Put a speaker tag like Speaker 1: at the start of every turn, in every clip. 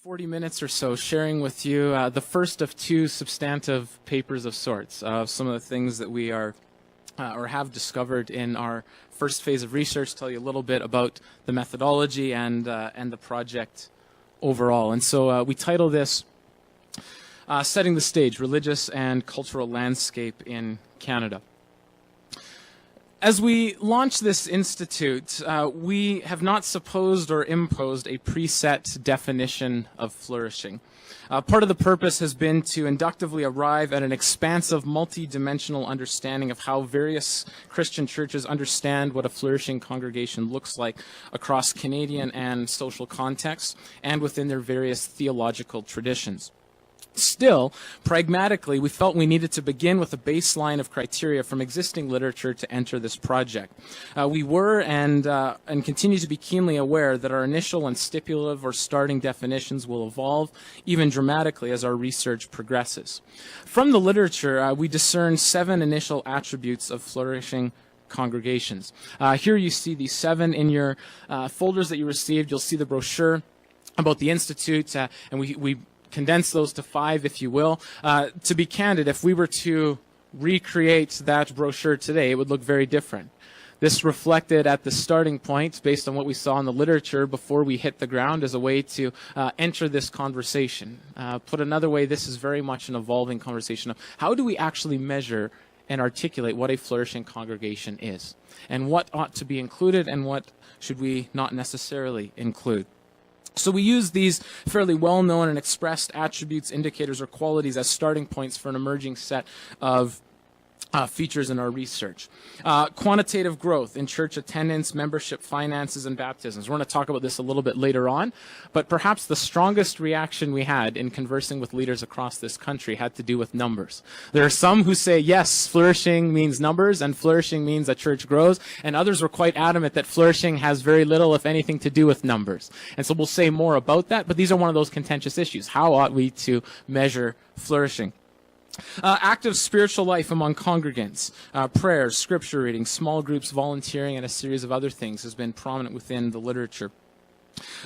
Speaker 1: 40 minutes or so sharing with you the first of two substantive papers of sorts of some of the things that we are or have discovered in our first phase of research, tell you a little bit about the methodology and the project overall. And so we title this Setting the Stage, Religious and Cultural Landscape in Canada. As we launch this institute, we have not supposed or imposed a preset definition of flourishing. Part of the purpose has been to inductively arrive at an expansive, multi-dimensional understanding of how various Christian churches understand what a flourishing congregation looks like across Canadian and social contexts and within their various theological traditions. Still, pragmatically, we felt we needed to begin with a baseline of criteria from existing literature to enter this project. We were and continue to be keenly aware that our initial and stipulative or starting definitions will evolve even dramatically as our research progresses. From the literature, we discern 7 initial attributes of flourishing congregations. Here you see these 7 in your folders that you received. You'll see the brochure about the Institute, and we condense those to 5, if you will. To be candid, if we were to recreate that brochure today, it would look very different. This reflected at the starting point, based on what we saw in the literature before we hit the ground, as a way to enter this conversation. Put another way, this is very much an evolving conversation of how do we actually measure and articulate what a flourishing congregation is, and what ought to be included and what should we not necessarily include. So we use these fairly well-known and expressed attributes, indicators, or qualities as starting points for an emerging set of features in our research. Quantitative growth in church attendance, membership, finances, and baptisms. We're going to talk about this a little bit later on, but perhaps the strongest reaction we had in conversing with leaders across this country had to do with numbers. There are some who say, yes, flourishing means numbers, and flourishing means a church grows, and others were quite adamant that flourishing has very little, if anything, to do with numbers. And so we'll say more about that, but these are one of those contentious issues. How ought we to measure flourishing? Active spiritual life among congregants, prayers, scripture reading, small groups, volunteering, and a series of other things has been prominent within the literature.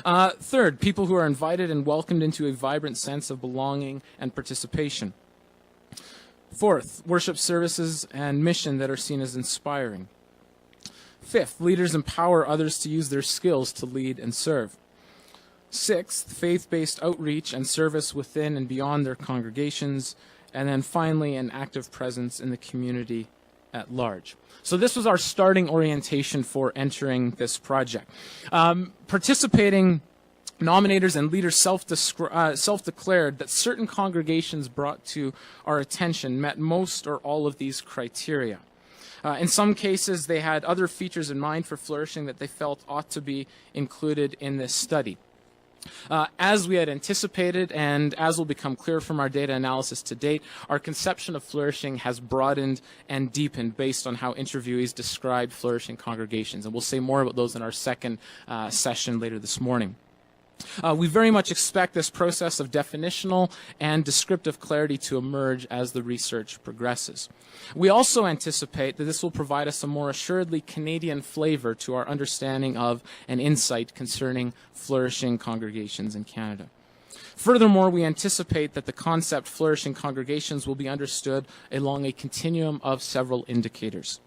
Speaker 1: Third, people who are invited and welcomed into a vibrant sense of belonging and participation. Fourth, worship services and mission that are seen as inspiring. Fifth, leaders empower others to use their skills to lead and serve. Sixth, faith-based outreach and service within and beyond their congregations. And then finally, an active presence in the community at large. So this was our starting orientation for entering this project. Participating nominators and leaders self-declared that certain congregations brought to our attention met most or all of these criteria. In some cases, they had other features in mind for flourishing that they felt ought to be included in this study. As we had anticipated, and as will become clear from our data analysis to date, our conception of flourishing has broadened and deepened based on how interviewees described flourishing congregations. And we'll say more about those in our second session later this morning. We very much expect this process of definitional and descriptive clarity to emerge as the research progresses. We also anticipate that this will provide us a more assuredly Canadian flavor to our understanding of and insight concerning flourishing congregations in Canada. Furthermore, we anticipate that the concept flourishing congregations will be understood along a continuum of several indicators.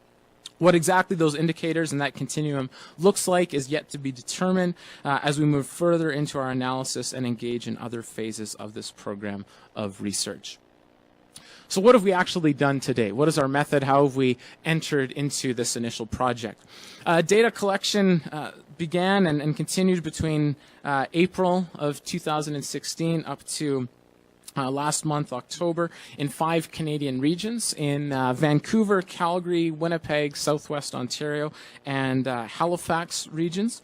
Speaker 1: What exactly those indicators and that continuum looks like is yet to be determined as we move further into our analysis and engage in other phases of this program of research. So what have we actually done today? What is our method? How have we entered into this initial project? Data collection began and continued between April of 2016 up to last month, October, in 5 Canadian regions, in Vancouver, Calgary, Winnipeg, Southwest Ontario, and Halifax regions.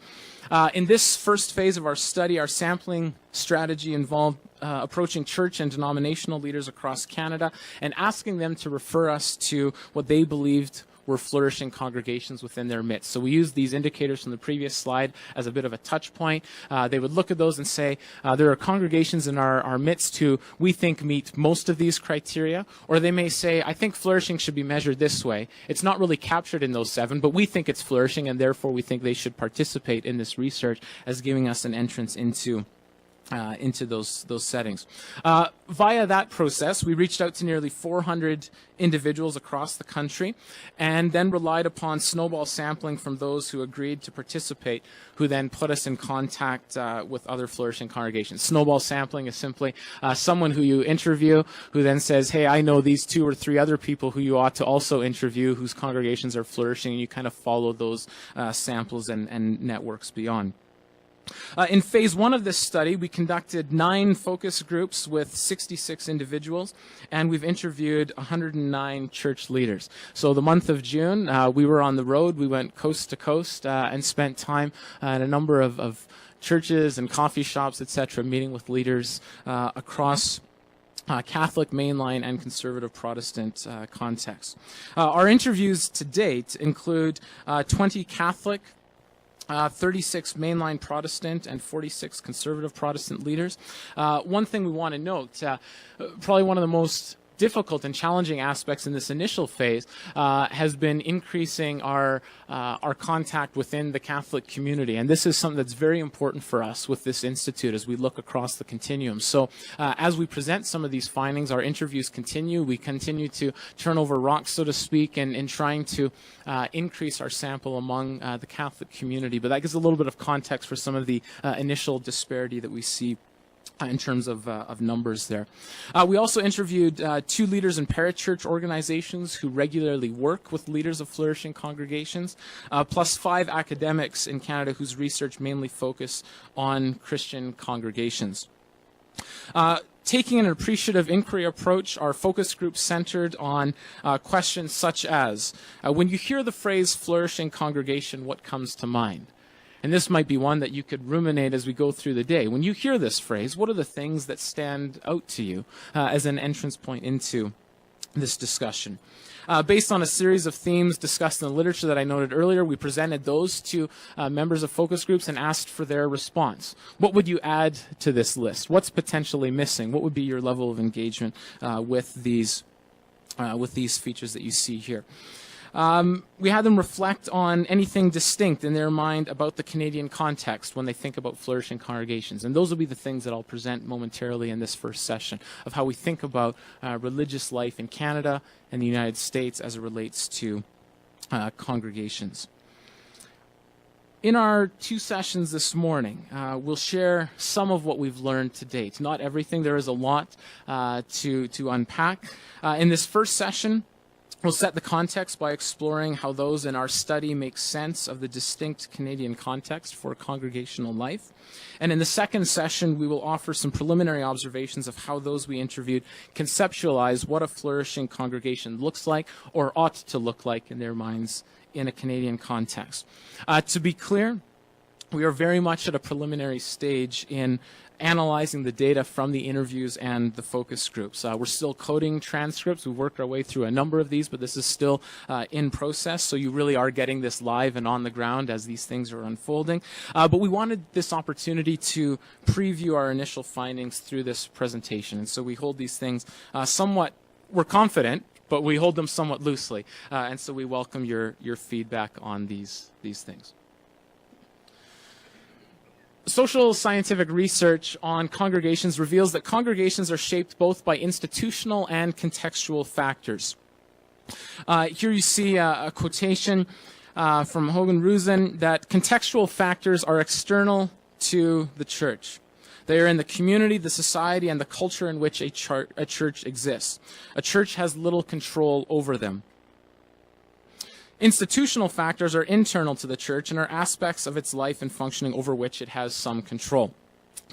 Speaker 1: In this first phase of our study, our sampling strategy involved approaching church and denominational leaders across Canada and asking them to refer us to what they believed were flourishing congregations within their midst. So we used these indicators from the previous slide as a bit of a touch point. They would look at those and say, there are congregations in our midst who we think meet most of these criteria. Or they may say, I think flourishing should be measured this way. It's not really captured in those 7, but we think it's flourishing, and therefore we think they should participate in this research as giving us an entrance into into those settings. Via that process, we reached out to nearly 400 individuals across the country and then relied upon snowball sampling from those who agreed to participate, who then put us in contact with other Flourishing congregations. Snowball sampling is simply someone who you interview who then says, hey, I know these 2 or 3 other people who you ought to also interview whose congregations are flourishing, and you kind of follow those samples and networks beyond. In phase 1 of this study, we conducted 9 focus groups with 66 individuals, and we've interviewed 109 church leaders. So the month of June, we were on the road. We went coast to coast and spent time in a number of churches and coffee shops, etc., meeting with leaders across Catholic, mainline, and conservative Protestant contexts. Our interviews to date include 20 Catholic, 36 mainline Protestant and 46 conservative Protestant leaders. One thing we want to note, probably one of the most difficult and challenging aspects in this initial phase has been increasing our contact within the Catholic community, and this is something that's very important for us with this institute as we look across the continuum. So as we present some of these findings, our interviews continue. We continue to turn over rocks, so to speak, in trying to increase our sample among the Catholic community. But that gives a little bit of context for some of the initial disparity that we see in terms of numbers there. We also interviewed 2 leaders in parachurch organizations who regularly work with leaders of flourishing congregations, plus 5 academics in Canada whose research mainly focus on Christian congregations. Taking an appreciative inquiry approach, our focus group centered on questions such as, when you hear the phrase flourishing congregation, what comes to mind? And this might be one that you could ruminate as we go through the day. When you hear this phrase, what are the things that stand out to you as an entrance point into this discussion? Based on a series of themes discussed in the literature that I noted earlier, we presented those to members of focus groups and asked for their response. What would you add to this list? What's potentially missing? What would be your level of engagement with these features that you see here? We had them reflect on anything distinct in their mind about the Canadian context when they think about flourishing congregations. And those will be the things that I'll present momentarily in this first session of how we think about religious life in Canada and the United States as it relates to congregations. In our 2 sessions this morning, we'll share some of what we've learned to date. Not everything. There is a lot to unpack. In this first session, we'll set the context by exploring how those in our study make sense of the distinct Canadian context for congregational life. And in the second session, we will offer some preliminary observations of how those we interviewed conceptualize what a flourishing congregation looks like or ought to look like in their minds in a Canadian context. To be clear, we are very much at a preliminary stage in analyzing the data from the interviews and the focus groups. We're still coding transcripts. We've worked our way through a number of these, but this is still in process, so you really are getting this live and on the ground as these things are unfolding. But we wanted this opportunity to preview our initial findings through this presentation, and so we hold these things somewhat, we're confident, but we hold them somewhat loosely, and so we welcome your feedback on these things. Social scientific research on congregations reveals that congregations are shaped both by institutional and contextual factors. Here you see a quotation from Hogan Rusin that contextual factors are external to the church. They are in the community, the society, and the culture in which a church exists. A church has little control over them. Institutional factors are internal to the church and are aspects of its life and functioning over which it has some control.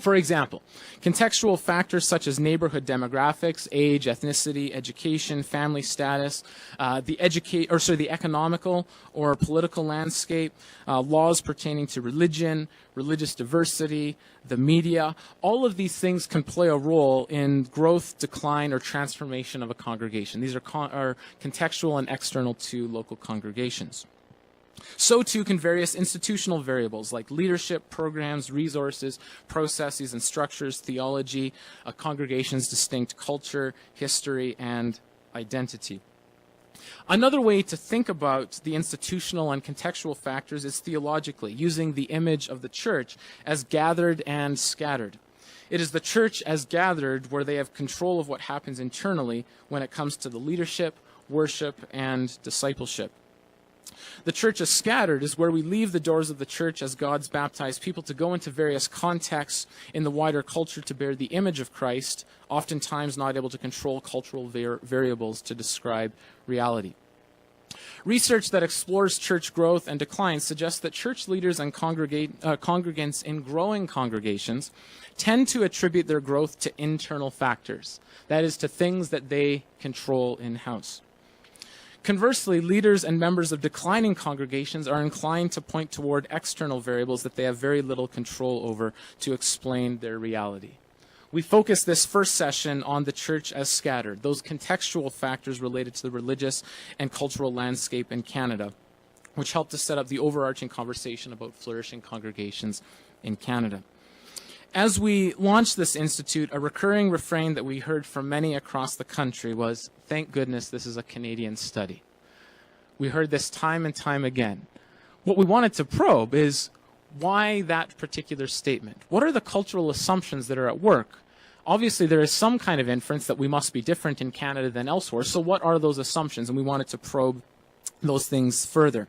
Speaker 1: For example, contextual factors such as neighborhood demographics, age, ethnicity, education, family status, the economical or political landscape, laws pertaining to religion, religious diversity, the media, all of these things can play a role in growth, decline, or transformation of a congregation. These are contextual and external to local congregations. So too can various institutional variables like leadership, programs, resources, processes, and structures, theology, a congregation's distinct culture, history, and identity. Another way to think about the institutional and contextual factors is theologically, using the image of the church as gathered and scattered. It is the church as gathered where they have control of what happens internally when it comes to the leadership, worship, and discipleship. The church as scattered is where we leave the doors of the church as God's baptized people to go into various contexts in the wider culture to bear the image of Christ, oftentimes not able to control cultural variables to describe reality. Research that explores church growth and decline suggests that church leaders and congregants in growing congregations tend to attribute their growth to internal factors, that is, to things that they control in-house. Conversely, leaders and members of declining congregations are inclined to point toward external variables that they have very little control over to explain their reality. We focused this first session on the church as scattered, those contextual factors related to the religious and cultural landscape in Canada, which helped to set up the overarching conversation about flourishing congregations in Canada. As we launched this institute, a recurring refrain that we heard from many across the country was, "Thank goodness this is a Canadian study." We heard this time and time again. What we wanted to probe is, why that particular statement? What are the cultural assumptions that are at work? Obviously, there is some kind of inference that we must be different in Canada than elsewhere. So what are those assumptions? And we wanted to probe those things further.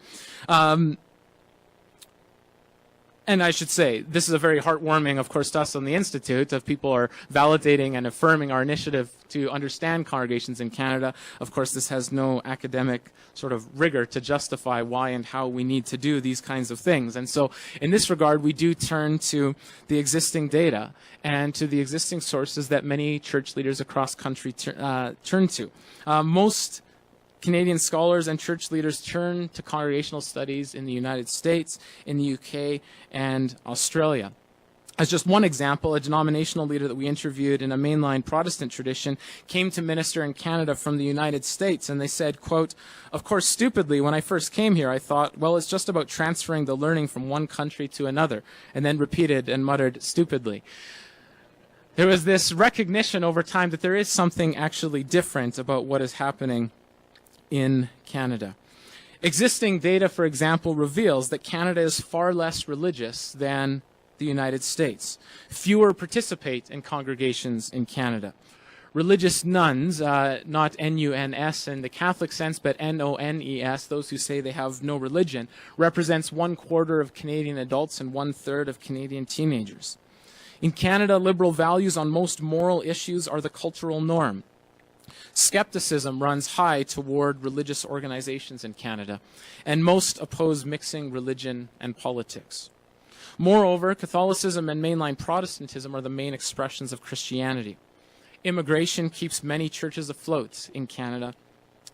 Speaker 1: And I should say, this is a very heartwarming, of course, to us on the Institute, of people are validating and affirming our initiative to understand congregations in Canada. Of course, this has no academic sort of rigor to justify why and how we need to do these kinds of things. And so in this regard, we do turn to the existing data and to the existing sources that many church leaders across country turn to. Most Canadian scholars and church leaders turn to congregational studies in the United States, in the UK, and Australia. As just one example, a denominational leader that we interviewed in a mainline Protestant tradition came to minister in Canada from the United States, and they said, quote, "Of course, stupidly, when I first came here, I thought, well, it's just about transferring the learning from one country to another," and then repeated and muttered, "stupidly." There was this recognition over time that there is something actually different about what is happening in Canada. Existing data, for example, reveals that Canada is far less religious than the United States. Fewer participate in congregations in Canada. Religious nuns, not N-U-N-S in the Catholic sense, but N-O-N-E-S, those who say they have no religion, represents 1/4 of Canadian adults and 1/3 of Canadian teenagers. In Canada, liberal values on most moral issues are the cultural norm. Skepticism runs high toward religious organizations in Canada, and most oppose mixing religion and politics. Moreover, Catholicism and mainline Protestantism are the main expressions of Christianity. Immigration keeps many churches afloat in Canada,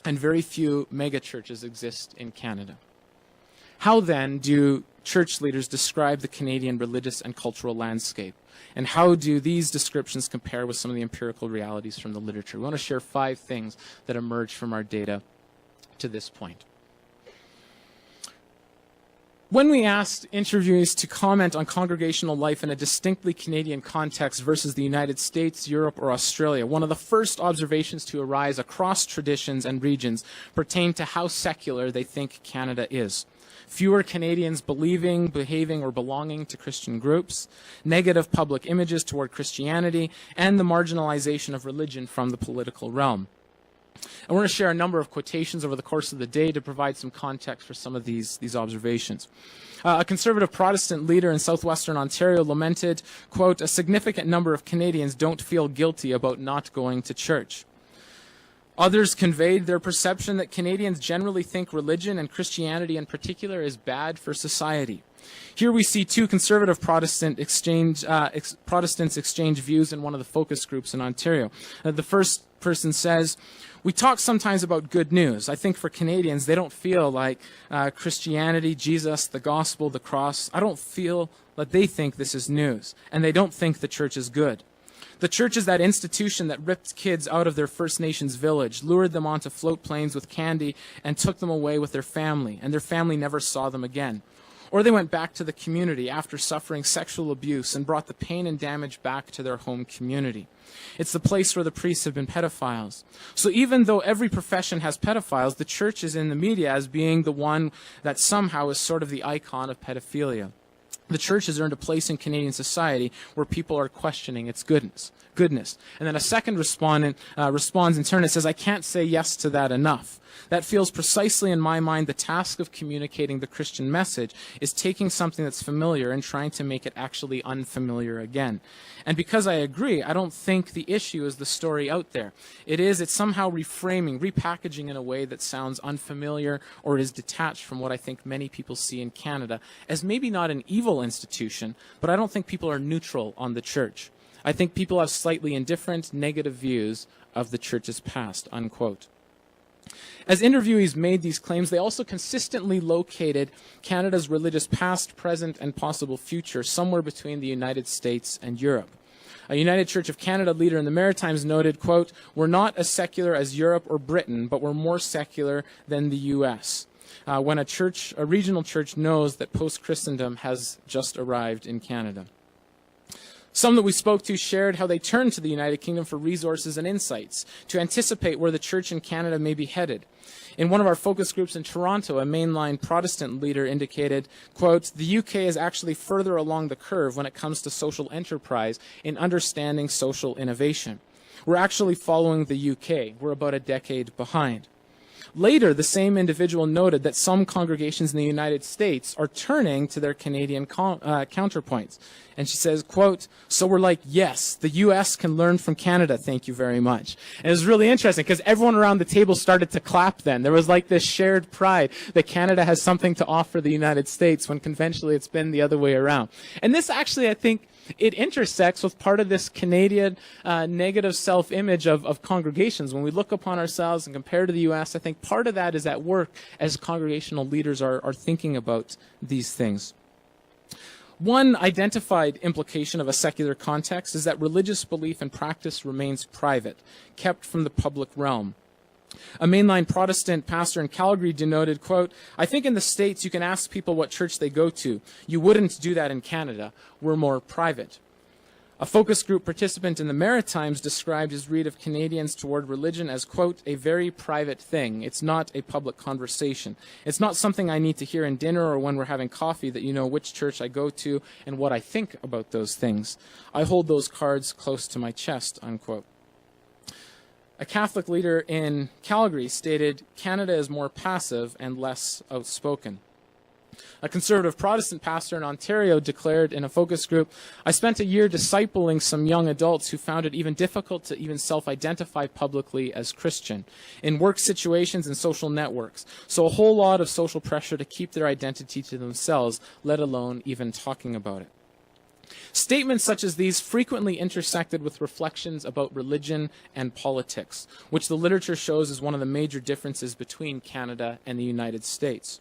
Speaker 1: and very few megachurches exist in Canada. How then do church leaders describe the Canadian religious and cultural landscape? And how do these descriptions compare with some of the empirical realities from the literature? We want to share 5 things that emerge from our data to this point. When we asked interviewees to comment on congregational life in a distinctly Canadian context versus the United States, Europe, or Australia, one of the first observations to arise across traditions and regions pertained to how secular they think Canada is. Fewer Canadians believing, behaving, or belonging to Christian groups, negative public images toward Christianity, and the marginalization of religion from the political realm. And we're going to share a number of quotations over the course of the day to provide some context for some of these observations. A conservative Protestant leader in southwestern Ontario lamented, quote, "A significant number of Canadians don't feel guilty about not going to church." Others conveyed their perception that Canadians generally think religion, and Christianity in particular, is bad for society. Here we see 2 conservative Protestants exchange views in one of the focus groups in Ontario. The first person says, "We talk sometimes about good news. I think for Canadians, they don't feel like Christianity, Jesus, the gospel, the cross. I don't feel that they think this is news, and they don't think the church is good. The church is that institution that ripped kids out of their First Nations village, lured them onto float planes with candy, and took them away with their family, and their family never saw them again. Or they went back to the community after suffering sexual abuse and brought the pain and damage back to their home community. It's the place where the priests have been pedophiles. So even though every profession has pedophiles, the church is in the media as being the one that somehow is sort of the icon of pedophilia. The church has earned a place in Canadian society where people are questioning its goodness. And then a second respondent responds in turn and says, I can't say yes to that enough. That feels precisely in my mind the task of communicating the Christian message is taking something that's familiar and trying to make it actually unfamiliar again. And because I agree, I don't think the issue is the story out there. It's somehow reframing, repackaging in a way that sounds unfamiliar or is detached from what I think many people see in Canada as maybe not an evil institution, but I don't think people are neutral on the church. I think people have slightly indifferent, negative views of the church's past, unquote. As interviewees made these claims, they also consistently located Canada's religious past, present, and possible future somewhere between the United States and Europe. A United Church of Canada leader in the Maritimes noted, quote, we're not as secular as Europe or Britain, but we're more secular than the U.S. When a regional church knows that post-Christendom has just arrived in Canada. Some that we spoke to shared how they turned to the United Kingdom for resources and insights, to anticipate where the church in Canada may be headed. In one of our focus groups in Toronto, a mainline Protestant leader indicated, quote, the UK is actually further along the curve when it comes to social enterprise in understanding social innovation. We're actually following the UK. We're about a decade behind. Later, the same individual noted that some congregations in the United States are turning to their Canadian counterpoints. And she says, quote, so we're like, yes, the U.S. can learn from Canada, thank you very much. And it was really interesting because everyone around the table started to clap then. There was like this shared pride that Canada has something to offer the United States when conventionally it's been the other way around. And this actually, I think, it intersects with part of this Canadian negative self-image of congregations. When we look upon ourselves and compare to the U.S., I think part of that is at work as congregational leaders are thinking about these things. One identified implication of a secular context is that religious belief and practice remains private, kept from the public realm. A mainline Protestant pastor in Calgary denoted, quote, I think in the States you can ask people what church they go to. You wouldn't do that in Canada. We're more private. A focus group participant in the Maritimes described his read of Canadians toward religion as, quote, a very private thing. It's not a public conversation. It's not something I need to hear in dinner or when we're having coffee that you know which church I go to and what I think about those things. I hold those cards close to my chest, unquote. A Catholic leader in Calgary stated, Canada is more passive and less outspoken. A conservative Protestant pastor in Ontario declared in a focus group, I spent a year discipling some young adults who found it even difficult to even self-identify publicly as Christian in work situations and social networks. So a whole lot of social pressure to keep their identity to themselves, let alone even talking about it. Statements such as these frequently intersected with reflections about religion and politics, which the literature shows is one of the major differences between Canada and the United States.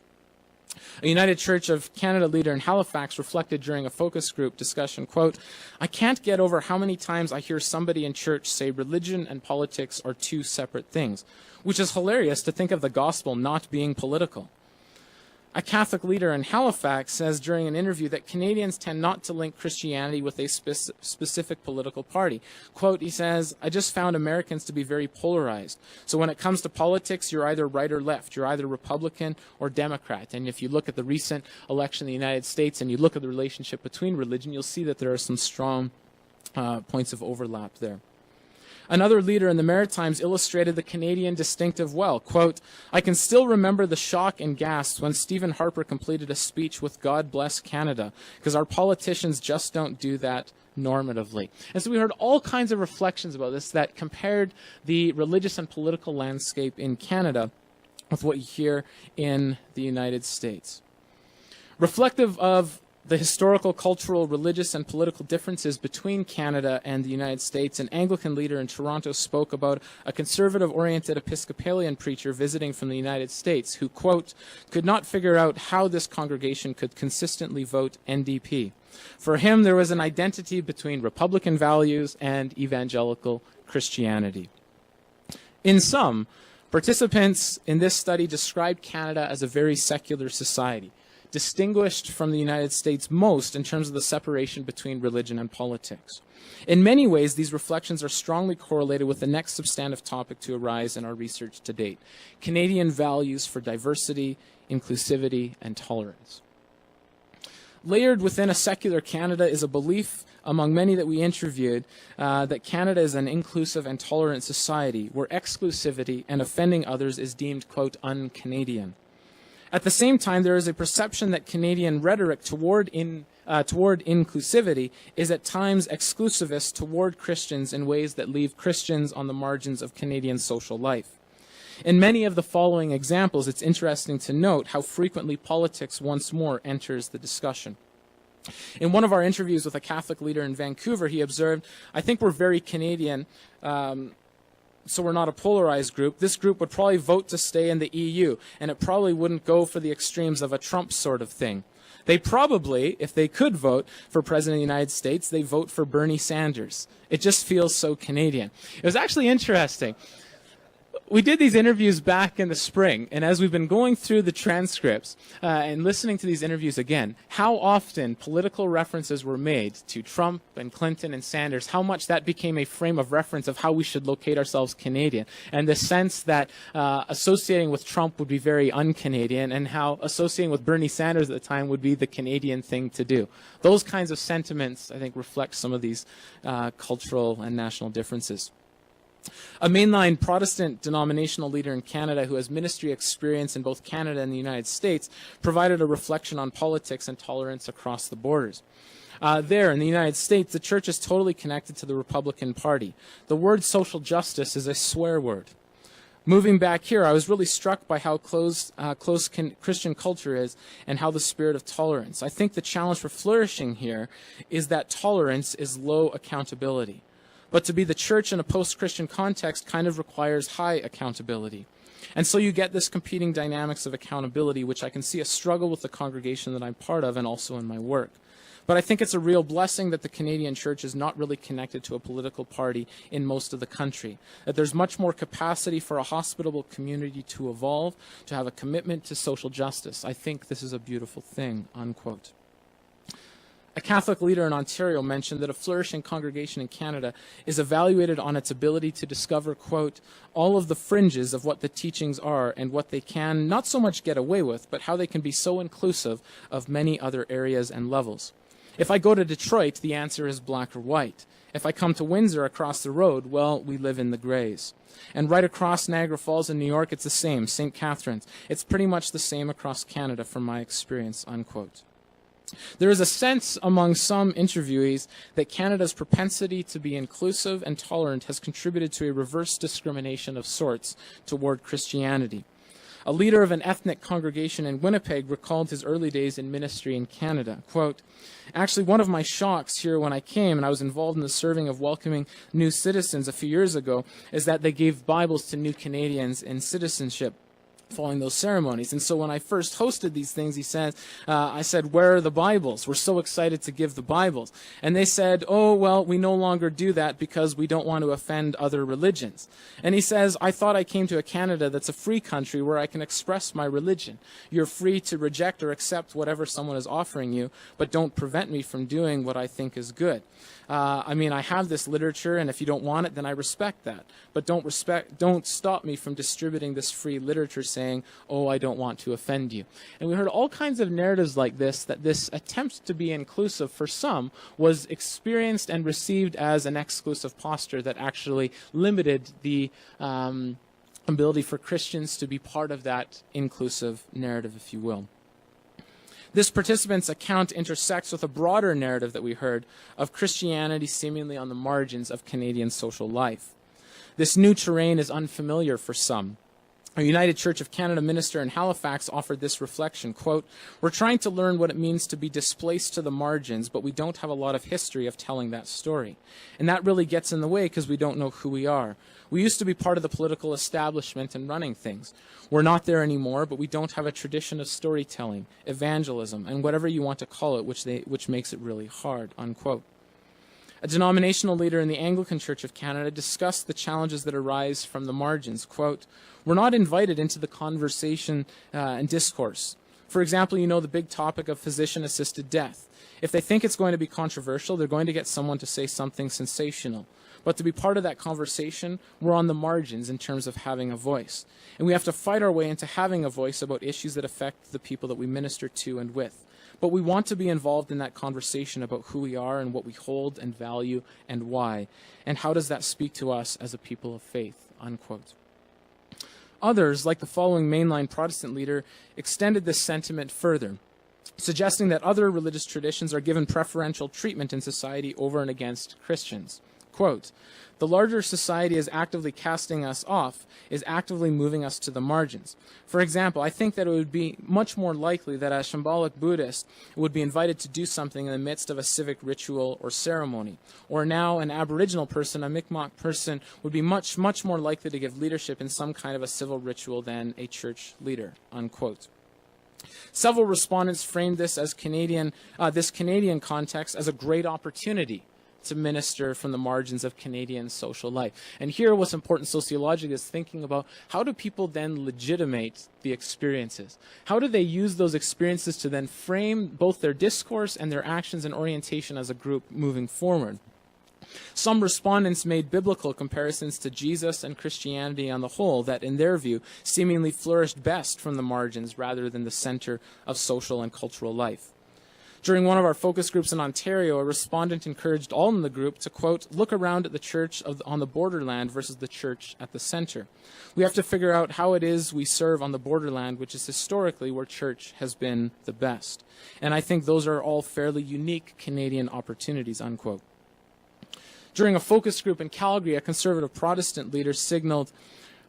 Speaker 1: A United Church of Canada leader in Halifax reflected during a focus group discussion, quote, I can't get over how many times I hear somebody in church say religion and politics are two separate things, which is hilarious to think of the gospel not being political. A Catholic leader in Halifax says during an interview that Canadians tend not to link Christianity with a specific political party. Quote, he says, I just found Americans to be very polarized. So when it comes to politics, you're either right or left. You're either Republican or Democrat. And if you look at the recent election in the United States and you look at the relationship between religion, you'll see that there are some strong points of overlap there. Another leader in the Maritimes illustrated the Canadian distinctive well. Quote, I can still remember the shock and gasps when Stephen Harper completed a speech with God Bless Canada, because our politicians just don't do that normatively. And so we heard all kinds of reflections about this that compared the religious and political landscape in Canada with what you hear in the United States. Reflective of the historical, cultural, religious, and political differences between Canada and the United States, an Anglican leader in Toronto spoke about a conservative-oriented Episcopalian preacher visiting from the United States who, quote, could not figure out how this congregation could consistently vote NDP. For him, there was an identity between Republican values and evangelical Christianity. In sum, participants in this study described Canada as a very secular society, distinguished from the United States most in terms of the separation between religion and politics. In many ways, these reflections are strongly correlated with the next substantive topic to arise in our research to date, Canadian values for diversity, inclusivity, and tolerance. Layered within a secular Canada is a belief among many that we interviewed that Canada is an inclusive and tolerant society where exclusivity and offending others is deemed, quote, un-Canadian. At the same time, there is a perception that Canadian rhetoric toward inclusivity is at times exclusivist toward Christians in ways that leave Christians on the margins of Canadian social life. In many of the following examples, it's interesting to note how frequently politics once more enters the discussion. In one of our interviews with a Catholic leader in Vancouver, he observed, "I think we're very Canadian, so we're not a polarized group. This group would probably vote to stay in the EU, and it probably wouldn't go for the extremes of a Trump sort of thing. They probably, if they could vote for President of the United States, they vote for Bernie Sanders. It just feels so Canadian." It was actually interesting. We did these interviews back in the spring, and as we've been going through the transcripts and listening to these interviews again, how often political references were made to Trump and Clinton and Sanders, how much that became a frame of reference of how we should locate ourselves Canadian, and the sense that associating with Trump would be very un-Canadian, and how associating with Bernie Sanders at the time would be the Canadian thing to do. Those kinds of sentiments, I think, reflect some of these cultural and national differences. A mainline Protestant denominational leader in Canada who has ministry experience in both Canada and the United States provided a reflection on politics and tolerance across the borders. There, in the United States, the church is totally connected to the Republican Party. The word social justice is a swear word. Moving back here, I was really struck by how close Christian culture is and how the spirit of tolerance. I think the challenge for flourishing here is that tolerance is low accountability. But to be the church in a post-Christian context kind of requires high accountability. And so you get this competing dynamics of accountability, which I can see a struggle with the congregation that I'm part of and also in my work. But I think it's a real blessing that the Canadian church is not really connected to a political party in most of the country, that there's much more capacity for a hospitable community to evolve, to have a commitment to social justice. I think this is a beautiful thing, unquote. A Catholic leader in Ontario mentioned that a flourishing congregation in Canada is evaluated on its ability to discover, quote, all of the fringes of what the teachings are and what they can not so much get away with, but how they can be so inclusive of many other areas and levels. If I go to Detroit, the answer is black or white. If I come to Windsor across the road, well, we live in the grays. And right across Niagara Falls in New York, it's the same, St. Catharines. It's pretty much the same across Canada from my experience, unquote. There is a sense among some interviewees that Canada's propensity to be inclusive and tolerant has contributed to a reverse discrimination of sorts toward Christianity. A leader of an ethnic congregation in Winnipeg recalled his early days in ministry in Canada. Quote, "Actually, one of my shocks here when I came and I was involved in the serving of welcoming new citizens a few years ago is that they gave Bibles to new Canadians in citizenship following those ceremonies. And so when I first hosted these things, I said, where are the Bibles? We're so excited to give the Bibles. And they said, oh, well, we no longer do that because we don't want to offend other religions. And he says, I thought I came to a Canada that's a free country where I can express my religion. You're free to reject or accept whatever someone is offering you, but don't prevent me from doing what I think is good. I have this literature, and if you don't want it, then I respect that. But don't stop me from distributing this free literature saying, oh, I don't want to offend you. And we heard all kinds of narratives like this, that this attempt to be inclusive for some was experienced and received as an exclusive posture that actually limited the ability for Christians to be part of that inclusive narrative, if you will. This participant's account intersects with a broader narrative that we heard of Christianity seemingly on the margins of Canadian social life. This new terrain is unfamiliar for some. A United Church of Canada minister in Halifax offered this reflection, quote, we're trying to learn what it means to be displaced to the margins, but we don't have a lot of history of telling that story. And that really gets in the way because we don't know who we are. We used to be part of the political establishment and running things. We're not there anymore, but we don't have a tradition of storytelling, evangelism, and whatever you want to call it, which makes it really hard, unquote. A denominational leader in the Anglican Church of Canada discussed the challenges that arise from the margins. Quote, we're not invited into the conversation and discourse. For example, the big topic of physician-assisted death. If they think it's going to be controversial, they're going to get someone to say something sensational. But to be part of that conversation, we're on the margins in terms of having a voice. And we have to fight our way into having a voice about issues that affect the people that we minister to and with. but we want to be involved in that conversation about who we are and what we hold and value and why. And how does that speak to us as a people of faith, unquote. Others, like the following mainline Protestant leader, extended this sentiment further, suggesting that other religious traditions are given preferential treatment in society over and against Christians. Quote, "The larger society is actively casting us off, is actively moving us to the margins. For example, I think that it would be much more likely that a Shambhalic Buddhist would be invited to do something in the midst of a civic ritual or ceremony. Or now an Aboriginal person, a Mi'kmaq person, would be much more likely to give leadership in some kind of a civil ritual than a church leader," unquote. Several respondents framed this as this Canadian context as a great opportunity to minister from the margins of Canadian social life. And here what's important sociologically is thinking about how do people then legitimate the experiences? How do they use those experiences to then frame both their discourse and their actions and orientation as a group moving forward? Some respondents made biblical comparisons to Jesus and Christianity on the whole that, in their view, seemingly flourished best from the margins rather than the center of social and cultural life. During one of our focus groups in Ontario, a respondent encouraged all in the group to, quote, "look around at the church on the borderland versus the church at the center. We have to figure out how it is we serve on the borderland, which is historically where church has been the best." And I think those are all fairly unique Canadian opportunities, unquote. During a focus group in Calgary, a conservative Protestant leader signaled,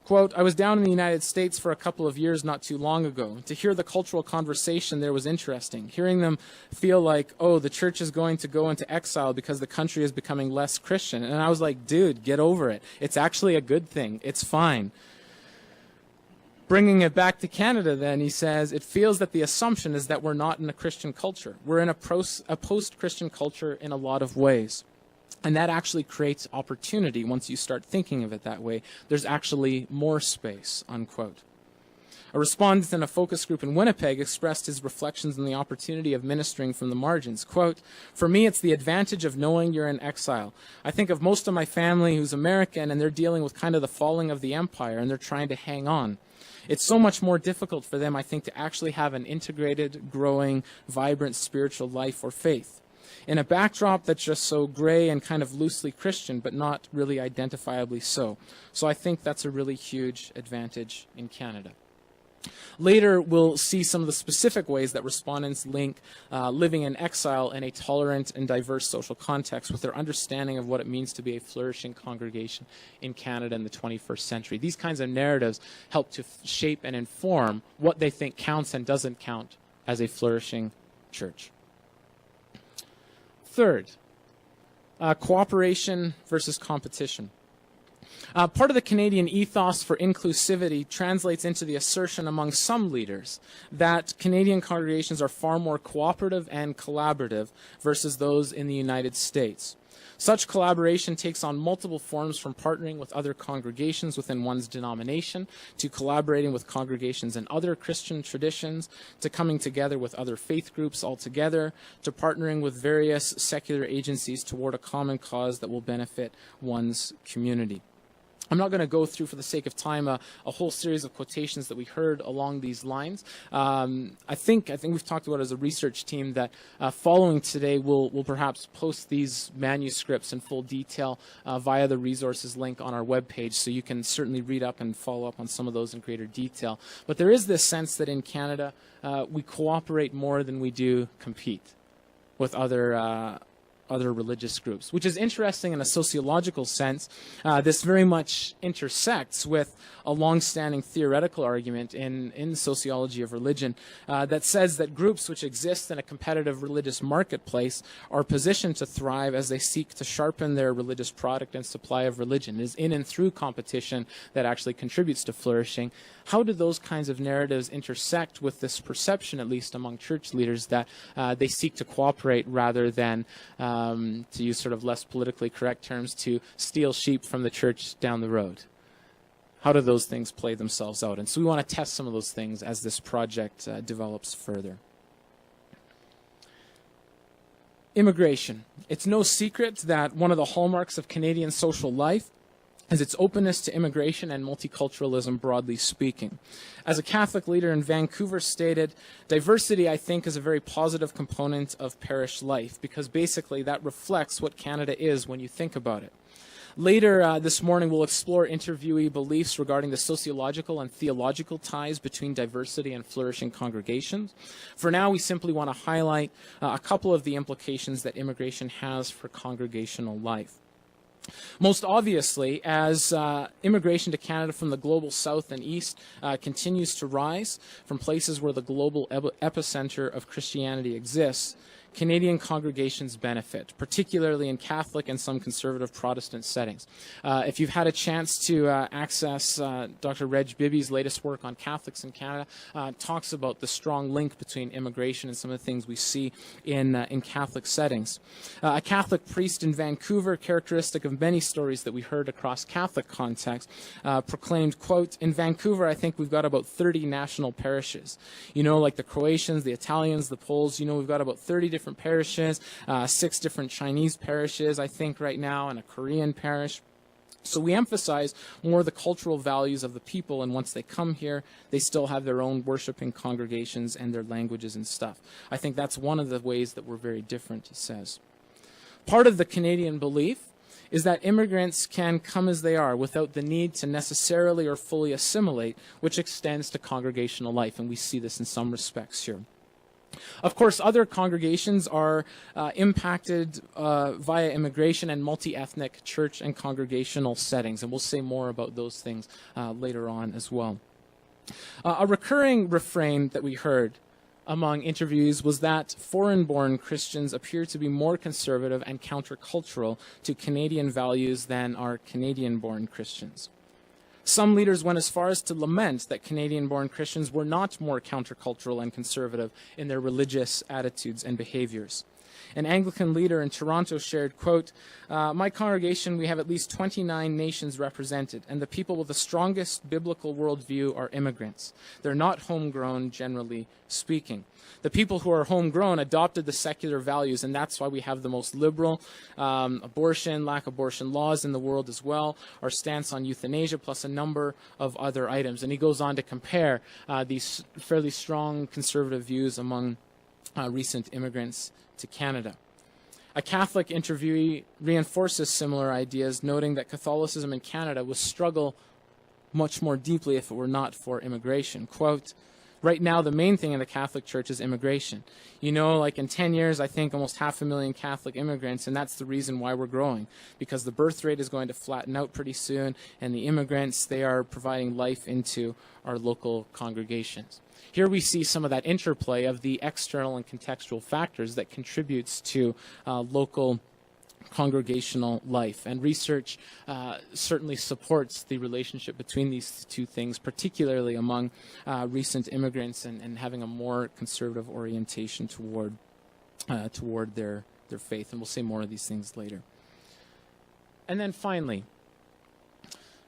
Speaker 1: quote, "I was down in the United States for a couple of years not too long ago. To hear the cultural conversation there was interesting. Hearing them feel like, oh, the church is going to go into exile because the country is becoming less Christian." And I was like, dude, get over it. It's actually a good thing. It's fine. Bringing it back to Canada then, he says, "It feels that the assumption is that we're not in a Christian culture. We're in a post-Christian culture in a lot of ways. And that actually creates opportunity once you start thinking of it that way. There's actually more space," unquote. A respondent in a focus group in Winnipeg expressed his reflections on the opportunity of ministering from the margins. Quote, "For me, it's the advantage of knowing you're in exile. I think of most of my family who's American, and they're dealing with kind of the falling of the empire, and they're trying to hang on. It's so much more difficult for them, I think, to actually have an integrated, growing, vibrant spiritual life or faith. In a backdrop that's just so gray and kind of loosely Christian, but not really identifiably so. So I think that's a really huge advantage in Canada." Later, we'll see some of the specific ways that respondents link living in exile in a tolerant and diverse social context with their understanding of what it means to be a flourishing congregation in Canada in the 21st century. These kinds of narratives help to shape and inform what they think counts and doesn't count as a flourishing church. Third, cooperation versus competition. Part of the Canadian ethos for inclusivity translates into the assertion among some leaders that Canadian congregations are far more cooperative and collaborative versus those in the United States. Such collaboration takes on multiple forms, from partnering with other congregations within one's denomination, to collaborating with congregations in other Christian traditions, to coming together with other faith groups altogether, to partnering with various secular agencies toward a common cause that will benefit one's community. I'm not going to go through, for the sake of time, a whole series of quotations that we heard along these lines. I think we've talked about as a research team that following today, we'll perhaps post these manuscripts in full detail via the resources link on our webpage, so you can certainly read up and follow up on some of those in greater detail. But there is this sense that in Canada, we cooperate more than we do compete with other religious groups, which is interesting in a sociological sense. This very much intersects with a long-standing theoretical argument in sociology of religion that says that groups which exist in a competitive religious marketplace are positioned to thrive as they seek to sharpen their religious product and supply of religion. It is in and through competition that actually contributes to flourishing. How do those kinds of narratives intersect with this perception, at least among church leaders, that they seek to cooperate rather than, to use sort of less politically correct terms, to steal sheep from the church down the road? How do those things play themselves out? And so we want to test some of those things as this project develops further. Immigration. It's no secret that one of the hallmarks of Canadian social life is its openness to immigration and multiculturalism, broadly speaking. As a Catholic leader in Vancouver stated, diversity, I think, is a very positive component of parish life, because basically that reflects what Canada is when you think about it. Later this morning, we'll explore interviewee beliefs regarding the sociological and theological ties between diversity and flourishing congregations. For now, we simply want to highlight a couple of the implications that immigration has for congregational life. Most obviously, as immigration to Canada from the global south and east continues to rise from places where the global epicenter of Christianity exists, Canadian congregations benefit, particularly in Catholic and some conservative Protestant settings. If you've had a chance to access Dr. Reg Bibby's latest work on Catholics in Canada, talks about the strong link between immigration and some of the things we see in Catholic settings. A Catholic priest in Vancouver, characteristic of many stories that we heard across Catholic context, proclaimed, quote, "In Vancouver, I think we've got about 30 national parishes. You know, like the Croatians, the Italians, the Poles, you know, we've got about 30 different parishes, 6 different Chinese parishes, I think, right now, and a Korean parish. So we emphasize more the cultural values of the people, and once they come here, they still have their own worshiping congregations and their languages and stuff. I think that's one of the ways that we're very different," he says. Part of the Canadian belief is that immigrants can come as they are without the need to necessarily or fully assimilate, which extends to congregational life, and we see this in some respects here. Of course, other congregations are impacted via immigration and multi-ethnic church and congregational settings, and we'll say more about those things later on as well. A recurring refrain that we heard among interviewees was that foreign-born Christians appear to be more conservative and countercultural to Canadian values than are Canadian-born Christians. Some leaders went as far as to lament that Canadian-born Christians were not more countercultural and conservative in their religious attitudes and behaviors. An Anglican leader in Toronto shared, quote, "My congregation, we have at least 29 nations represented, and the people with the strongest biblical worldview are immigrants. They're not homegrown, generally speaking. The people who are homegrown adopted the secular values, and that's why we have the most liberal abortion, lack abortion laws in the world as well, our stance on euthanasia, plus a number of other items." And he goes on to compare these fairly strong conservative views among recent immigrants to Canada. A Catholic interviewee reinforces similar ideas, noting that Catholicism in Canada would struggle much more deeply if it were not for immigration. Quote, "Right now, the main thing in the Catholic Church is immigration. You know, like in 10 years, I think almost 500,000 Catholic immigrants, and that's the reason why we're growing, because the birth rate is going to flatten out pretty soon, and the immigrants, they are providing life into our local congregations." Here we see some of that interplay of the external and contextual factors that contributes to local congregational life. And research certainly supports the relationship between these two things, particularly among recent immigrants and having a more conservative orientation toward their faith. And we'll say more of these things later. And then finally,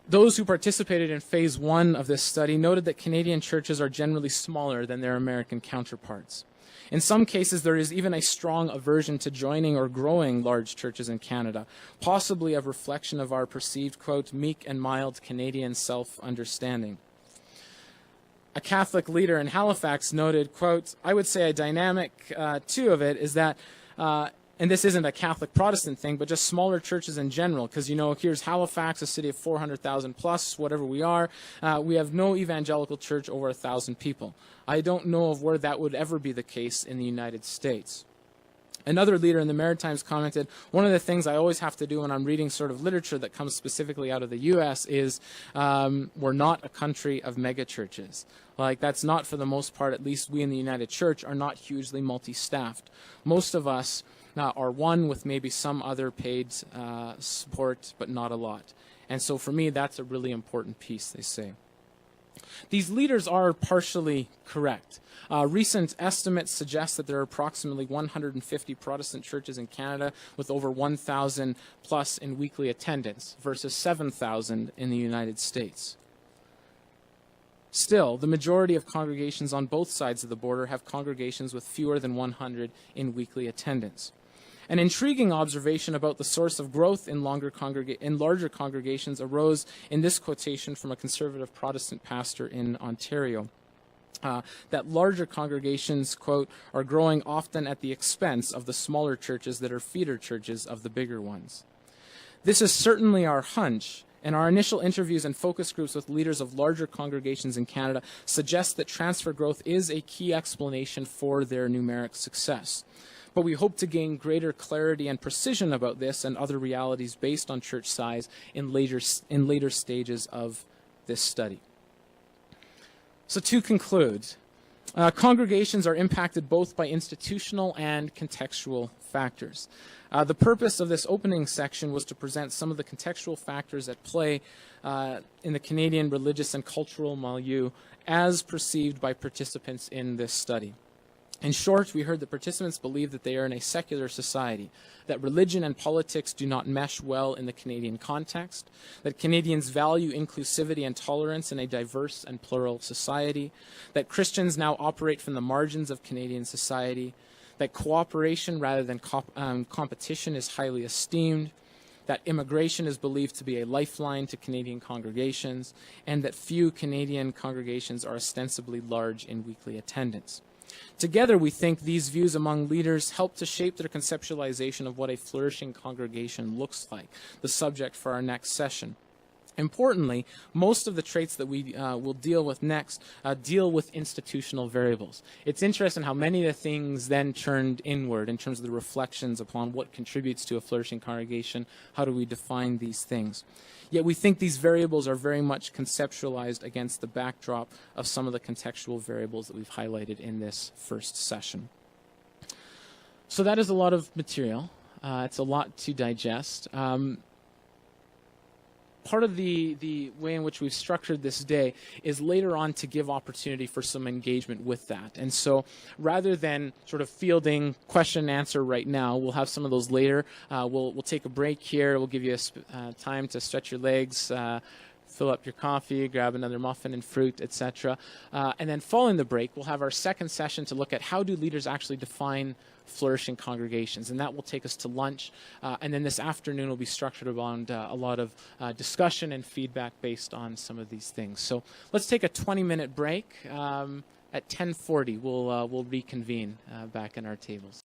Speaker 1: those who participated in phase 1 of this study noted that Canadian churches are generally smaller than their American counterparts. In some cases, there is even a strong aversion to joining or growing large churches in Canada, possibly a reflection of our perceived, quote, "meek and mild Canadian self-understanding." A Catholic leader in Halifax noted, quote, "I would say a dynamic, too, of it is that and this isn't a Catholic Protestant thing, but just smaller churches in general, because, you know, here's Halifax, a city of 400,000 plus, whatever we are. We have no evangelical church over 1,000 people. I don't know of where that would ever be the case in the United States." Another leader in the Maritimes commented, "One of the things I always have to do when I'm reading sort of literature that comes specifically out of the U.S. is we're not a country of megachurches. Like, that's not, for the most part, at least we in the United Church, are not hugely multi-staffed. Most of us are one with maybe some other paid support, but not a lot. And so for me, that's a really important piece," they say. These leaders are partially correct. Recent estimates suggest that there are approximately 150 Protestant churches in Canada with over 1,000 plus in weekly attendance versus 7,000 in the United States. Still, the majority of congregations on both sides of the border have congregations with fewer than 100 in weekly attendance. An intriguing observation about the source of growth in larger congregations arose in this quotation from a conservative Protestant pastor in Ontario. That larger congregations, quote, are growing often at the expense of the smaller churches that are feeder churches of the bigger ones. This is certainly our hunch, and our initial interviews and focus groups with leaders of larger congregations in Canada suggest that transfer growth is a key explanation for their numeric success. But we hope to gain greater clarity and precision about this and other realities based on church size in later stages of this study. So to conclude, congregations are impacted both by institutional and contextual factors. The purpose of this opening section was to present some of the contextual factors at play in the Canadian religious and cultural milieu as perceived by participants in this study. In short, we heard that participants believe that they are in a secular society, that religion and politics do not mesh well in the Canadian context, that Canadians value inclusivity and tolerance in a diverse and plural society, that Christians now operate from the margins of Canadian society, that cooperation rather than competition is highly esteemed, that immigration is believed to be a lifeline to Canadian congregations, and that few Canadian congregations are ostensibly large in weekly attendance. Together, we think these views among leaders help to shape their conceptualization of what a flourishing congregation looks like, the subject for our next session. Importantly, most of the traits that we will deal with next deal with institutional variables. It's interesting how many of the things then turned inward in terms of the reflections upon what contributes to a flourishing congregation. How do we define these things? Yet we think these variables are very much conceptualized against the backdrop of some of the contextual variables that we've highlighted in this first session. So that is a lot of material. It's a lot to digest. Part of the way in which we've structured this day is later on to give opportunity for some engagement with that. And so rather than sort of fielding question and answer right now, we'll have some of those later. We'll take a break here. We'll give you time to stretch your legs, fill up your coffee, grab another muffin and fruit, etc. And then following the break, we'll have our second session to look at how do leaders actually define flourishing congregations, and that will take us to lunch. And then this afternoon will be structured around a lot of discussion and feedback based on some of these things. So let's take a 20-minute break. At 10:40, we'll reconvene back in our tables.